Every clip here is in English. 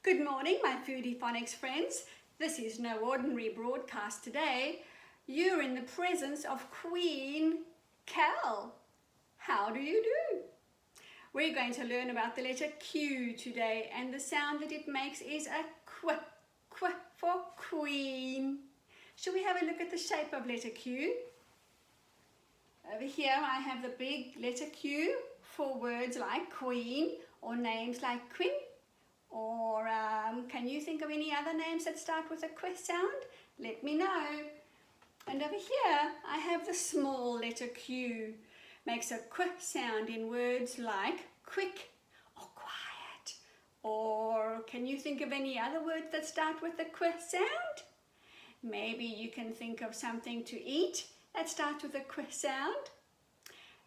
Good morning, my Foodie Phonics friends. This is no ordinary broadcast today. You're in the presence of Queen Cal. How do you do? We're going to learn about the letter Q today, and the sound that it makes is a qu for queen. Shall we have a look at the shape of letter Q? Over here I have the big letter Q for words like queen or names like Quinn. Or can you think of any other names that start with a q sound? Let me know. And over here I have the small letter Q. Makes a q sound in words like quick or quiet. Or can you think of any other words that start with a q sound? Maybe you can think of something to eat that starts with a q sound.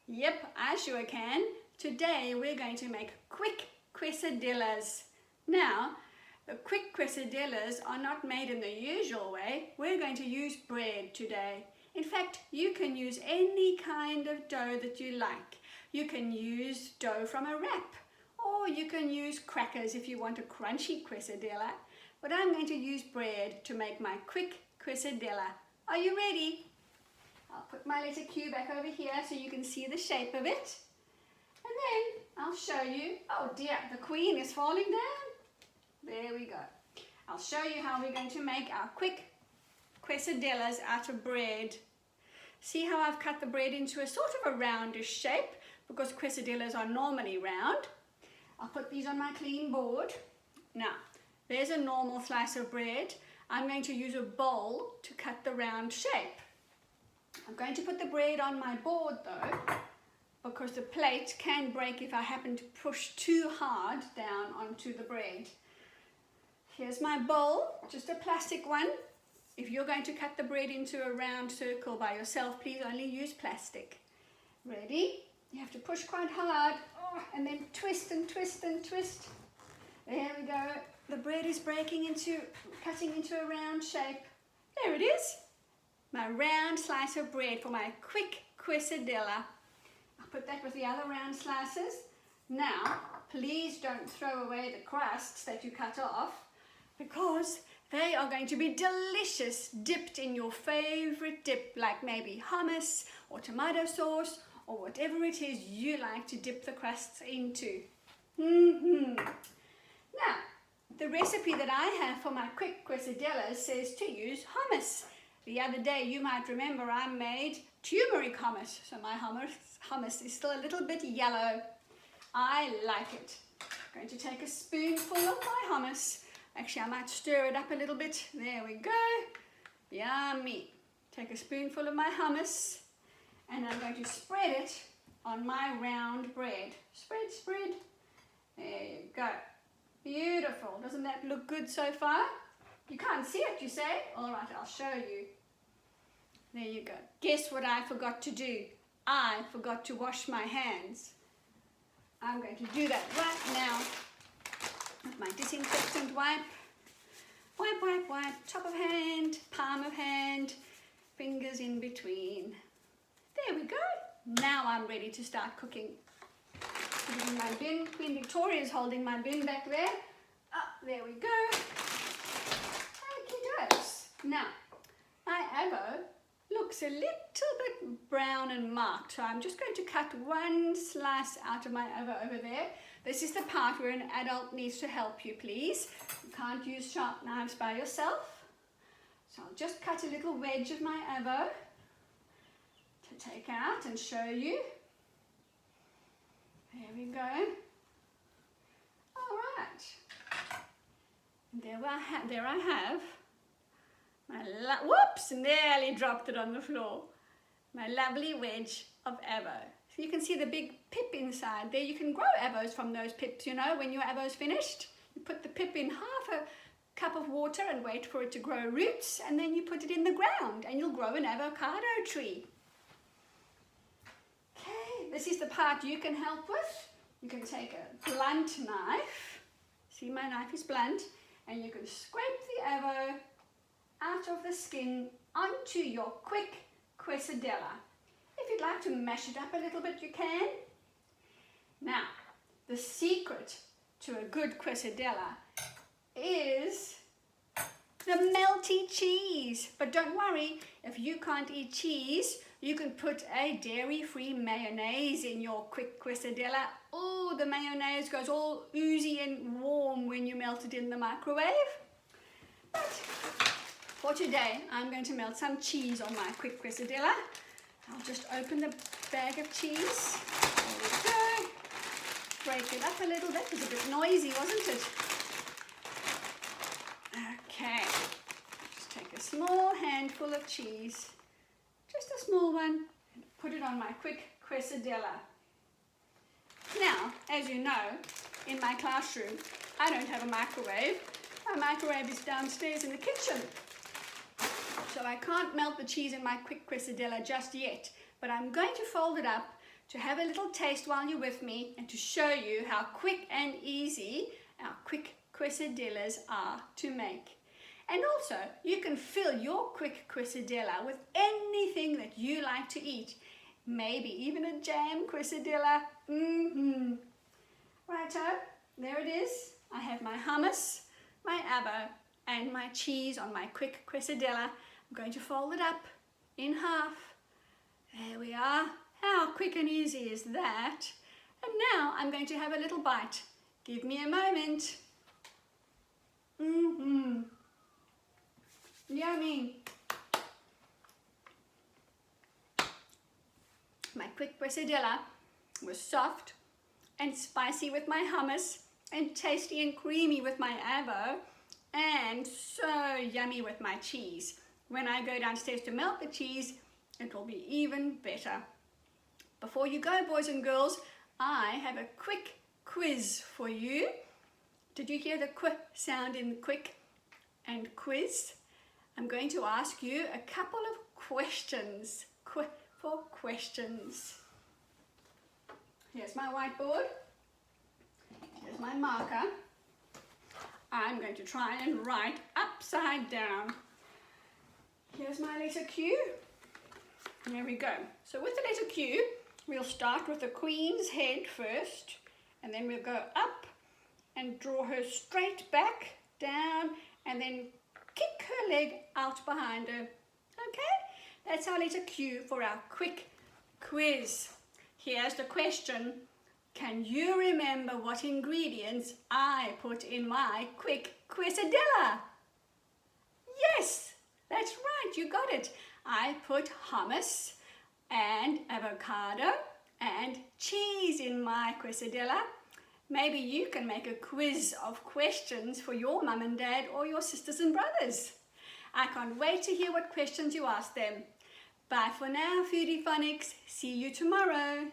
Yep, I sure can. Today we're going to make quick quesadillas. Now, the quick quesadillas are not made in the usual way. We're going to use bread today. In fact, you can use any kind of dough that you like. You can use dough from a wrap, or you can use crackers if you want a crunchy quesadilla. But I'm going to use bread to make my quick quesadilla. Are you ready? I'll put my letter Q back over here so you can see the shape of it. And then I'll show you. Oh dear, the queen is falling down. There we go. I'll show you how we're going to make our quick quesadillas out of bread. See how I've cut the bread into a sort of a roundish shape because quesadillas are normally round. I'll put these on my clean board. Now, there's a normal slice of bread. I'm going to use a bowl to cut the round shape. I'm going to put the bread on my board though, because the plate can break if I happen to push too hard down onto the bread. Here's my bowl, just a plastic one. If you're going to cut the bread into a round circle by yourself, please only use plastic. Ready? You have to push quite hard, and then twist and twist and twist. There we go. The bread is cutting into a round shape. There it is. My round slice of bread for my quick quesadilla. I'll put that with the other round slices. Now, please don't throw away the crusts that you cut off, because they are going to be delicious dipped in your favorite dip, like maybe hummus or tomato sauce or whatever it is you like to dip the crusts into. Now, the recipe that I have for my quick quesadillas says to use hummus. The other day, you might remember, I made turmeric hummus, so my hummus is still a little bit yellow. I like it. I'm going to take a spoonful of my hummus. Actually, I might stir it up a little bit. There we go. Yummy. Take a spoonful of my hummus, and I'm going to spread it on my round bread. Spread, spread. There you go. Beautiful. Doesn't that look good so far? You can't see it, you say? All right, I'll show you. There you go. Guess what I forgot to do? I forgot to wash my hands. I'm going to do that right now with my disinfectant wipe. Wipe, wipe, wipe. Top of hand, palm of hand, fingers in between. There we go. Now I'm ready to start cooking. Using my bin. Queen Victoria is holding my bin back there. There we go. Now, my avo looks a little bit brown and marked, so I'm just going to cut one slice out of my avo over there. This is the part where an adult needs to help you, please. You can't use sharp knives by yourself. So I'll just cut a little wedge of my avo to take out and show you. There we go. All right. There I have. Whoops, nearly dropped it on the floor. My lovely wedge of avo. So you can see the big pip inside there. You can grow avos from those pips, you know, when your avo's finished. You put the pip in half a cup of water and wait for it to grow roots, and then you put it in the ground and you'll grow an avocado tree. Okay, this is the part you can help with. You can take a blunt knife. See, my knife is blunt, and you can scrape the avo out of the skin onto your quick quesadilla. If you'd like to mash it up a little bit, you can. Now, the secret to a good quesadilla is the melty cheese. But don't worry, if you can't eat cheese, you can put a dairy-free mayonnaise in your quick quesadilla. Oh, the mayonnaise goes all oozy and warm when you melt it in the microwave. But for today, I'm going to melt some cheese on my quick quesadilla. I'll just open the bag of cheese. There we go. Break it up a little bit. It was a bit noisy, wasn't it? Okay. Just take a small handful of cheese. Just a small one. And put it on my quick quesadilla. Now, as you know, in my classroom, I don't have a microwave. My microwave is downstairs in the kitchen. So I can't melt the cheese in my quick quesadilla just yet, but I'm going to fold it up to have a little taste while you're with me and to show you how quick and easy our quick quesadillas are to make. And also, you can fill your quick quesadilla with anything that you like to eat. Maybe even a jam quesadilla. Righto, there it is. I have my hummus, my avo, and my cheese on my quick quesadilla. I'm going to fold it up in half. There we are. How quick and easy is that? And now I'm going to have a little bite. Give me a moment. Yummy. My quick quesadilla was soft and spicy with my hummus and tasty and creamy with my avo and so yummy with my cheese. When I go downstairs to melt the cheese, it will be even better. Before you go, boys and girls, I have a quick quiz for you. Did you hear the qu sound in quick and quiz? I'm going to ask you a couple of questions. For questions. Here's my whiteboard. Here's my marker. I'm going to try and write upside down. Here's my letter Q. There we go. So with the letter Q, we'll start with the Queen's head first, and then we'll go up and draw her straight back, down, and then kick her leg out behind her. Okay? That's our letter Q for our quick quiz. Here's the question. Can you remember what ingredients I put in my quick quesadilla? Yes, that's right, you got it. I put hummus and avocado and cheese in my quesadilla. Maybe you can make a quiz of questions for your mum and dad or your sisters and brothers. I can't wait to hear what questions you ask them. Bye for now, Foodie Phonics. See you tomorrow.